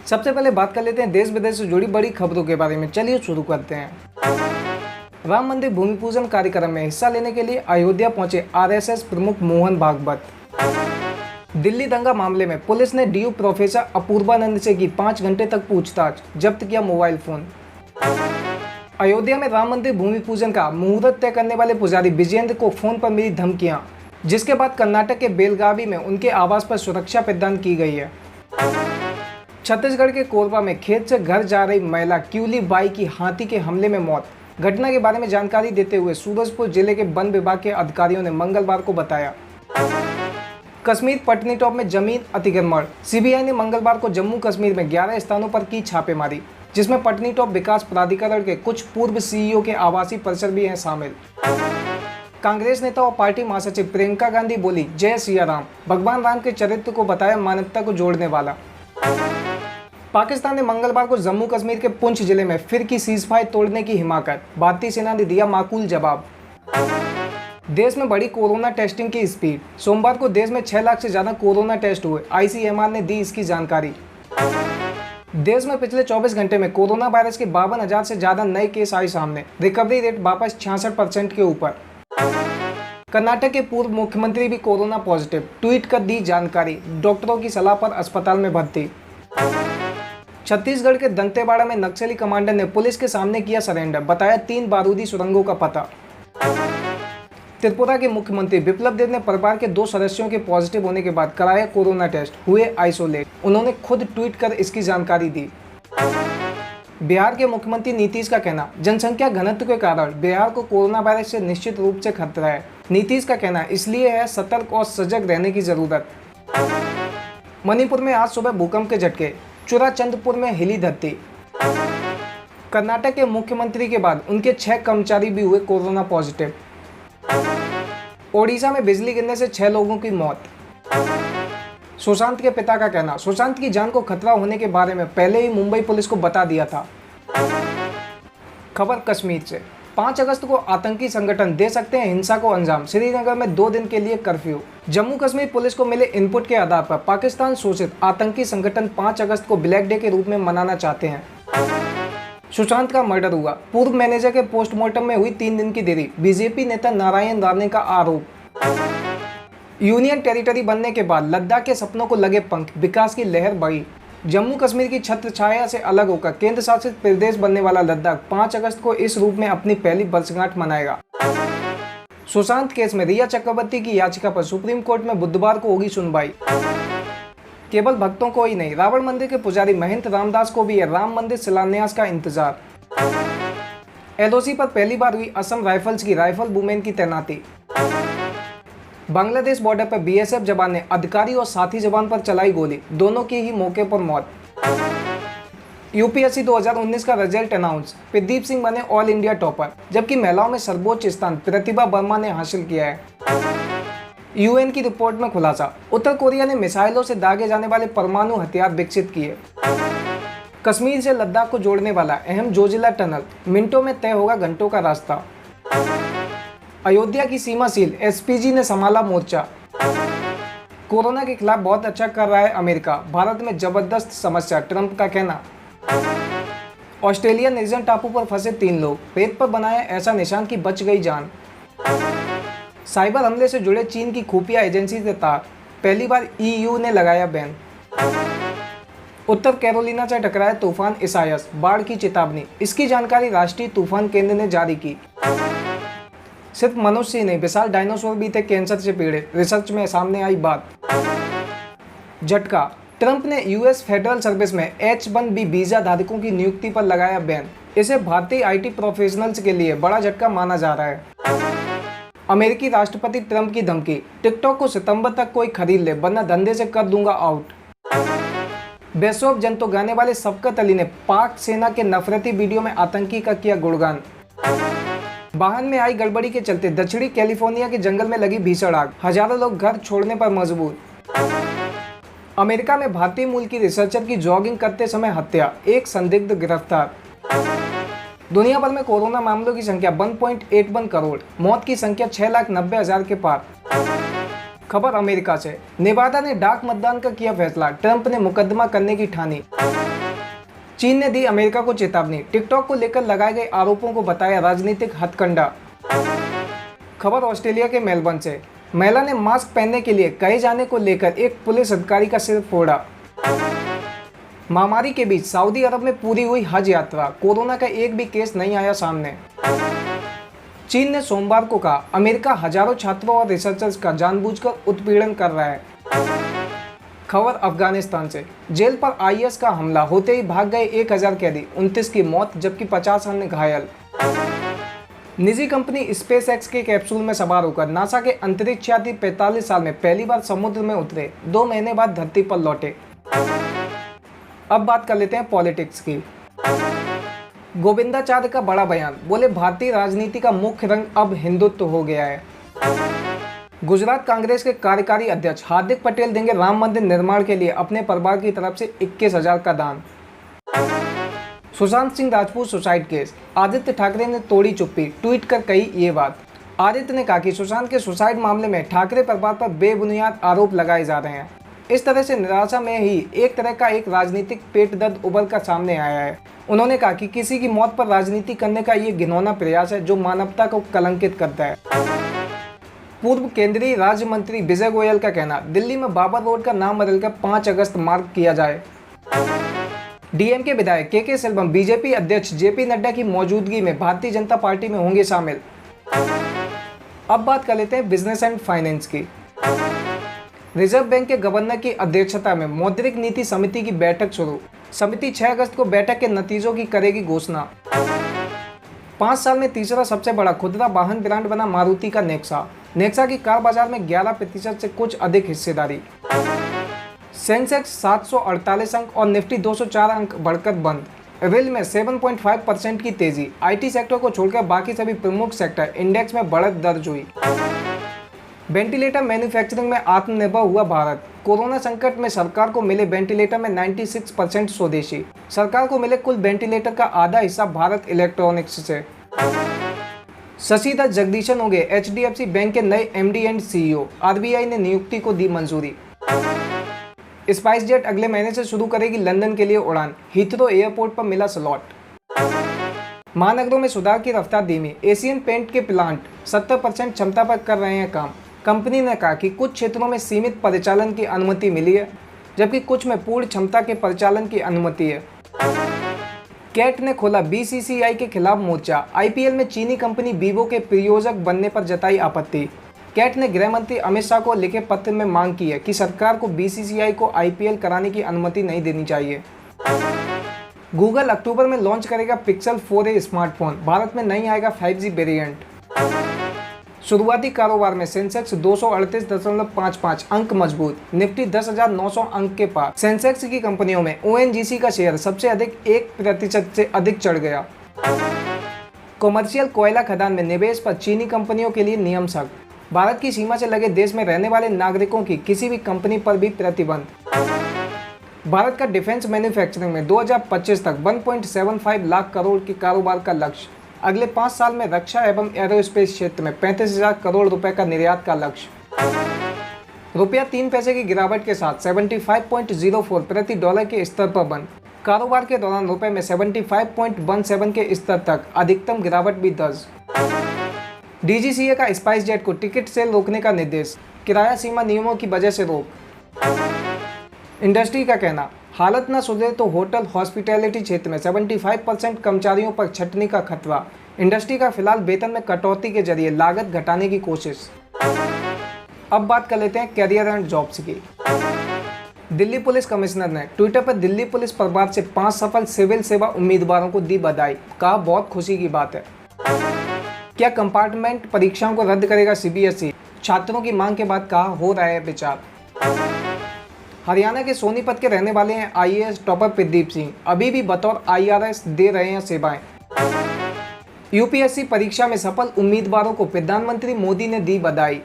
सबसे पहले बात कर लेते हैं देश विदेश से जुड़ी बड़ी खबरों के बारे में। चलिए शुरू करते हैं। राम मंदिर भूमि पूजन कार्यक्रम में हिस्सा लेने के लिए अयोध्या पहुंचे आरएसएस प्रमुख मोहन भागवत। दिल्ली दंगा मामले में पुलिस ने डीयू प्रोफेसर अपूर्वानंद से की 5 घंटे तक पूछताछ, जब्त किया मोबाइल फोन। अयोध्या में राम मंदिर भूमि पूजन का मुहूर्त तय करने वाले पुजारी विजयेंद्र को फोन पर मिली धमकियां, जिसके बाद कर्नाटक के बेलगावी में उनके आवास पर सुरक्षा प्रदान की गई है। छत्तीसगढ़ के कोरबा में खेत से घर जा रही महिला क्यूली बाई की हाथी के हमले में मौत। घटना के बारे में जानकारी देते हुए सूरजपुर जिले के वन विभाग के अधिकारियों ने मंगलवार को बताया। कश्मीर पटनीटॉप में जमीन अतिक्रमण। सीबीआई ने मंगलवार को जम्मू कश्मीर में 11 स्थानों पर की छापेमारी, जिसमें पटनीटॉप विकास प्राधिकरण के कुछ पूर्व सीईओ के आवासीय परिसर भी हैं शामिल। कांग्रेस नेता और पार्टी महासचिव प्रियंका गांधी बोली, जय सिया राम। भगवान राम के चरित्र को बताया मानवता को जोड़ने वाला। पाकिस्तान ने मंगलवार को जम्मू कश्मीर के पुंछ जिले में फिर की सीजफायर तोड़ने की हिमाकत। भारतीय सेना ने दिया माकूल जवाब। देश में बढ़ी कोरोना टेस्टिंग की स्पीड। सोमवार को देश में 6 लाख से ज्यादा कोरोना टेस्ट हुए। आईसीएमआर ने दी इसकी जानकारी। देश में पिछले 24 घंटे में कोरोना वायरस के 52,000 से ज्यादा नए केस आए सामने। रिकवरी रेट वापस 66% के ऊपर। कर्नाटक के पूर्व मुख्यमंत्री भी कोरोना पॉजिटिव, ट्वीट कर दी जानकारी। डॉक्टरों की सलाह पर अस्पताल में भर्ती। छत्तीसगढ़ के दंतेवाड़ा में नक्सली कमांडर ने पुलिस के सामने किया सरेंडर, बताया 3 बारूदी सुरंगों का पता। त्रिपुरा के मुख्यमंत्री बिप्लब देब ने परिवार के 2 सदस्यों के पॉजिटिव होने के बाद कराया कोरोना टेस्ट, हुए आइसोलेट। उन्होंने खुद ट्वीट कर इसकी जानकारी दी। बिहार के मुख्यमंत्री नीतीश का कहना, जनसंख्या घनत्व के कारण बिहार को कोरोना वायरस से निश्चित रूप से खतरा है। नीतीश का कहना, इसलिए है सतर्क और सजग रहने की जरूरत। मणिपुर में आज सुबह भूकंप के झटके। चुराचंदपुर में हिली धरती। कर्नाटक के मुख्यमंत्री के बाद उनके 6 कर्मचारी भी हुए कोरोना पॉजिटिव। ओडिशा में बिजली गिरने से 6 लोगों की मौत। सुशांत के पिता का कहना, सुशांत की जान को खतरा होने के बारे में पहले ही मुंबई पुलिस को बता दिया था। खबर कश्मीर से। 5 अगस्त को आतंकी संगठन दे सकते हैं हिंसा को अंजाम। श्रीनगर में 2 दिन के लिए कर्फ्यू। जम्मू कश्मीर पुलिस को मिले इनपुट के आधार पर पाकिस्तान शोषित आतंकी संगठन 5 अगस्त को ब्लैक डे के रूप में मनाना चाहते हैं। सुशांत का मर्डर हुआ। पूर्व मैनेजर के पोस्टमार्टम में हुई 3 दिन की देरी। बीजेपी नेता नारायण राणे का आरोप। यूनियन टेरिटरी बनने के बाद लद्दाख के सपनों को लगे पंख, विकास की लहर बढ़ी। जम्मू कश्मीर की छत्र छाया से अलग होकर केंद्र शासित प्रदेश बनने वाला लद्दाख 5 अगस्त को इस रूप में अपनी पहली वर्षगांठ मनाएगा। सुशांत केस में रिया चक्रवर्ती की याचिका पर सुप्रीम कोर्ट में बुधवार को होगी सुनवाई। केवल भक्तों को ही नहीं, रावण मंदिर के पुजारी महंत रामदास को भी है राम मंदिर शिलान्यास का इंतजार। एलओसी पर पहली बार हुई असम राइफल्स की राइफल वुमेन की तैनाती। बांग्लादेश बॉर्डर पर बीएसएफ जवान ने अधिकारी और साथी जवान पर चलाई गोली, दोनों की ही मौके पर मौत। यूपीएससी 2019 का रिजल्ट अनाउंस। प्रदीप सिंह बने ऑल इंडिया टॉपर, जबकि महिलाओं में सर्वोच्च स्थान प्रतिभा वर्मा ने हासिल किया है। यूएन की रिपोर्ट में खुलासा, उत्तर कोरिया ने मिसाइलों से दागे जाने वाले परमाणु हथियार विकसित किए। कश्मीर से लद्दाख को जोड़ने वाला अहम जोजिला टनल, मिनटों में तय होगा घंटों का रास्ता। अयोध्या की सीमा सील, एसपीजी ने संभाला मोर्चा। कोरोना के खिलाफ बहुत अच्छा कर रहा है अमेरिका, भारत में जबरदस्त समस्या, ट्रंप का कहना। ऑस्ट्रेलिया निर्जन टापू पर फंसे 3 लोग, रेत पर बनाया ऐसा निशान कि बच गई जान। साइबर हमले से जुड़े चीन की खुफिया एजेंसी से तार, पहली बार ईयू ने लगाया बैन। उत्तर कैरोलिना से टकराया तूफान इसायस, बाढ़ की चेतावनी। इसकी जानकारी राष्ट्रीय तूफान केंद्र ने जारी की। सिर्फ मनुष्य ही नहीं, विशाल डायनासोर भी थे कैंसर से पीड़ित, रिसर्च में सामने आई बात। झटका, ट्रंप ने यूएस फेडरल सर्विस में H-1B वीजा धारकों की नियुक्ति पर लगाया बैन। इसे भारतीय आईटी प्रोफेशनल्स के लिए बड़ा झटका माना जा रहा है। अमेरिकी राष्ट्रपति ट्रंप की धमकी, टिकटॉक को सितंबर तक कोई खरीद ले वरना धंधे से कर दूंगा आउट। बेस्ट ऑफ जनतो गाने वाले शफकत अली ने पाक सेना के नफरती वीडियो में आतंकी का किया गुणगान। वाहन में आई गड़बड़ी के चलते दक्षिणी कैलिफोर्निया के जंगल में लगी भीषण आग, हजारों लोग घर छोड़ने पर मजबूर। अमेरिका में भारतीय मूल की रिसर्चर की जॉगिंग करते समय हत्या, एक संदिग्ध गिरफ्तार। दुनिया भर में कोरोना मामलों की संख्या 1.81 करोड़, मौत की संख्या 6,90,000 के पार। खबर अमेरिका से, नेवादा ने डाक मतदान का किया फैसला, ट्रंप ने मुकदमा करने की ठानी। चीन ने दी अमेरिका को चेतावनी, टिकटॉक को लेकर लगाए गए आरोपों को बताया राजनीतिक हथकंडा। खबर ऑस्ट्रेलिया के मेलबर्न से, महिला ने मास्क पहनने के लिए कहे जाने को लेकर एक पुलिस अधिकारी का सिर फोड़ा। महामारी के बीच सऊदी अरब में पूरी हुई हज यात्रा, कोरोना का एक भी केस नहीं आया सामने। चीन ने सोमवार को कहा अमेरिका हजारों छात्रों और रिसर्चर्स का जानबूझकर उत्पीड़न कर रहा है। खबर अफगानिस्तान से, जेल पर आईएस का हमला होते ही भाग गए 1000 कैदी, 29 की मौत जबकि 50 अन्य घायल। निजी कंपनी स्पेस एक्स के कैप्सूल में सवार होकर नासा के अंतरिक्ष यात्री 45 साल में पहली बार समुद्र में उतरे, 2 महीने बाद धरती पर लौटे। अब बात कर लेते हैं पॉलिटिक्स की। गोविंदाचार्य का बड़ा बयान, बोले भारतीय राजनीति का मुख्य रंग अब हिंदुत्व हो गया है। गुजरात कांग्रेस के कार्यकारी अध्यक्ष हार्दिक पटेल देंगे राम मंदिर निर्माण के लिए अपने परिवार की तरफ से 21,000 का दान। सुशांत सिंह राजपूत सुसाइड केस, आदित्य ठाकरे ने तोड़ी चुप्पी, ट्वीट कर कही ये बात। आदित्य ने कहा कि सुशांत के सुसाइड मामले में ठाकरे परिवार पर बेबुनियाद आरोप लगाए जा रहे हैं। इस तरह से निराशा में ही एक तरह का एक राजनीतिक पेट दर्द उभर कर सामने आया है। उन्होंने कहा कि किसी की मौत पर राजनीति करने का ये घिनौना प्रयास है जो मानवता को कलंकित करता है। पूर्व केंद्रीय राज्य मंत्री विजय गोयल का कहना, दिल्ली में बाबर रोड का नाम बदलकर 5 अगस्त मार्क किया जाए। डीएमके विधायक के सेल्वम बीजेपी अध्यक्ष जेपी नड्डा की मौजूदगी में भारतीय जनता पार्टी में होंगे शामिल। अब बात कर लेते हैं बिजनेस एंड फाइनेंस की। रिजर्व बैंक के गवर्नर की अध्यक्षता में मौद्रिक नीति समिति की बैठक शुरू। समिति 6 अगस्त को बैठक के नतीजों की करेगी घोषणा। 5 साल में तीसरा सबसे बड़ा खुदरा वाहन ब्रांड बना मारुति का नेक्सा। नेक्सा की कार बाजार में 11% से कुछ अधिक हिस्सेदारी। सेंसेक्स 748 अंक और निफ्टी 204 अंक बढ़कर बंद। रेल में 7.5% की तेजी। आईटी सेक्टर को छोड़कर बाकी सभी प्रमुख सेक्टर इंडेक्स में बढ़त दर्ज हुई। वेंटिलेटर मैन्युफैक्चरिंग में आत्मनिर्भर हुआ भारत। कोरोना संकट में सरकार को मिले वेंटिलेटर में 96% स्वदेशी। सरकार को मिले कुल वेंटिलेटर का आधा हिस्सा भारत इलेक्ट्रॉनिक्स से। शशिधर जगदीशन होंगे एचडीएफसी बैंक के नए एमडी एंड सीईओ। आरबीआई ने नियुक्ति को दी मंजूरी। स्पाइस जेट अगले महीने से शुरू करेगी लंदन के लिए उड़ान। हीथ्रो एयरपोर्ट पर मिला स्लॉट। महानगरों में सुधार की रफ्तार धीमी। एशियन पेंट के प्लांट 70% क्षमता पर कर रहे हैं काम। कंपनी ने कहा कि कुछ क्षेत्रों में सीमित परिचालन की अनुमति मिली है, जबकि कुछ में पूर्ण क्षमता के परिचालन की अनुमति है। कैट ने खोला बीसीसीआई के खिलाफ मोर्चा। आईपीएल में चीनी कंपनी वीवो के प्रायोजक बनने पर जताई आपत्ति। कैट ने गृह मंत्री अमित शाह को लिखे पत्र में मांग की है कि सरकार को बीसीसीआई को आईपीएल कराने की अनुमति नहीं देनी चाहिए। गूगल अक्टूबर में लॉन्च करेगा पिक्सल 4a स्मार्टफोन। भारत में नहीं आएगा 5G वेरिएंट। शुरुआती कारोबार में सेंसेक्स 238.55 अंक मजबूत। निफ्टी 10,900 अंक के पार। सेंसेक्स की कंपनियों में ओएनजीसी का शेयर सबसे अधिक 1% से अधिक चढ़ गया। कॉमर्शियल कोयला खदान में निवेश पर चीनी कंपनियों के लिए नियम सख्त। भारत की सीमा से लगे देश में रहने वाले नागरिकों की किसी भी कंपनी पर भी प्रतिबंध। भारत का डिफेंस मैन्युफैक्चरिंग में 2025 तक 1.75 लाख करोड़ के कारोबार का लक्ष्य। अगले 5 साल में रक्षा एवं एरोस्पेस क्षेत्र में 35,000 करोड़ रुपए का निर्यात का लक्ष्य। रुपया 3 पैसे की गिरावट के साथ 75.04 प्रति डॉलर के स्तर पर बंद। कारोबार के दौरान रुपए में 75.17 के स्तर तक अधिकतम गिरावट भी दर्ज। डीजीसीए का स्पाइस जेट को टिकट सेल रोकने का निर्देश। किराया सीमा नियमों की वजह से रोक। इंडस्ट्री का कहना, हालत न सुधरे तो होटल हॉस्पिटैलिटी क्षेत्र में 75% कर्मचारियों पर छंटनी का खतरा। इंडस्ट्री का फिलहाल वेतन में कटौती के जरिए लागत घटाने की कोशिश। अब बात कर लेते हैं कैरियर एंड जॉब्स की। दिल्ली पुलिस कमिश्नर ने ट्विटर पर दिल्ली पुलिस परिवार से 5 सफल सिविल सेवा उम्मीदवारों को दी बधाई। कहा बहुत खुशी की बात है। क्या कंपार्टमेंट परीक्षाओं को रद्द करेगा सीबीएसई? छात्रों की मांग के बाद कहा हो रहा है विचार। हरियाणा के सोनीपत के रहने वाले हैं आईएएस टॉपर प्रदीप सिंह। अभी भी बतौर आईआरएस दे रहे हैं सेवाएं। यूपीएससी परीक्षा में सफल उम्मीदवारों को प्रधानमंत्री मोदी ने दी बधाई।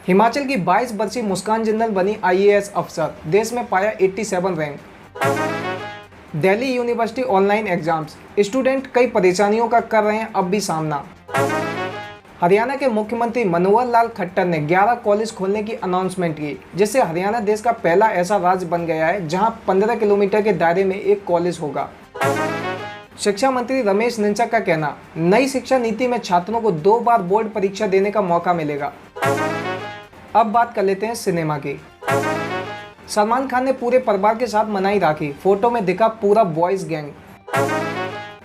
हिमाचल की 22 वर्षीय मुस्कान जिंदल बनी आईएएस अफसर। देश में पाया 87 rank. Delhi university online exams. Student कई परेशानियों का कर रहे हैं अब भी सामना। हरियाणा के मुख्यमंत्री मनोहर लाल खट्टर ने 11 कॉलेज खोलने की अनाउंसमेंट की, जिससे हरियाणा देश का पहला ऐसा राज्य बन गया है जहां 15 किलोमीटर के दायरे में एक कॉलेज होगा। शिक्षा मंत्री रमेश निंचक का कहना, नई शिक्षा नीति में छात्रों को 2 बार बोर्ड परीक्षा देने का मौका मिलेगा। अब बात कर लेते हैं सिनेमा की। सलमान खान ने पूरे परिवार के साथ मनाई राखी, फोटो में दिखा पूरा बॉयज गैंग।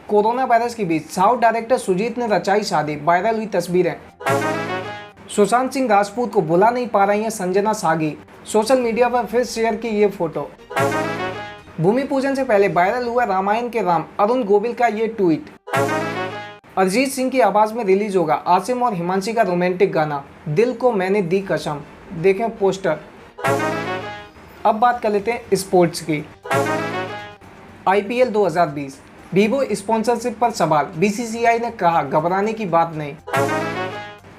कोरोना वायरस के बीच साउथ डायरेक्टर सुजीत ने रचाई शादी, वायरल हुई तस्वीरें। सुशांत सिंह राजपूत को बुला नहीं पा रही हैं संजना सागी, सोशल मीडिया पर फिर शेयर की ये फोटो। भूमि पूजन से पहले वायरल हुआ रामायण के राम अरुण गोविल का ये ट्वीट। अरिजीत सिंह की आवाज में रिलीज होगा आसिम और हिमांशी का रोमांटिक गाना दिल को मैंने दी कसम, देखें पोस्टर। अब बात कर लेते हैं स्पोर्ट्स की। IPL 2020 वीवो स्पॉन्सरशिप पर सवाल, BCCI ने कहा घबराने की बात नहीं।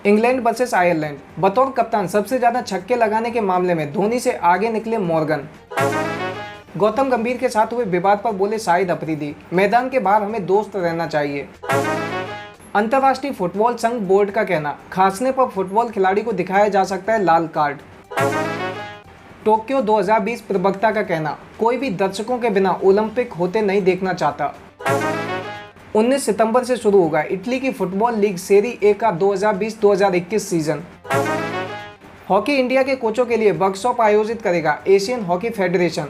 इंग्लैंड वर्सेस आयरलैंड, बतौर कप्तान सबसे ज्यादा छक्के लगाने के मामले में धोनी से आगे निकले मॉर्गन। गौतम गंभीर के साथ हुए विवाद पर बोले शाहिद अफरीदी, मैदान के बाहर हमें दोस्त रहना चाहिए। अंतर्राष्ट्रीय फुटबॉल संघ बोर्ड का कहना, खांसने पर फुटबॉल खिलाड़ी को दिखाया जा सकता है लाल कार्ड। टोक्यो 2020 प्रवक्ता का कहना, कोई भी दर्शकों के बिना ओलंपिक होते नहीं देखना चाहता। 19 सितंबर से शुरू होगा इटली की फुटबॉल लीग सेरी ए का 2020-2021 सीजन। हॉकी इंडिया के कोचों के लिए वर्कशॉप आयोजित करेगा एशियन हॉकी फेडरेशन।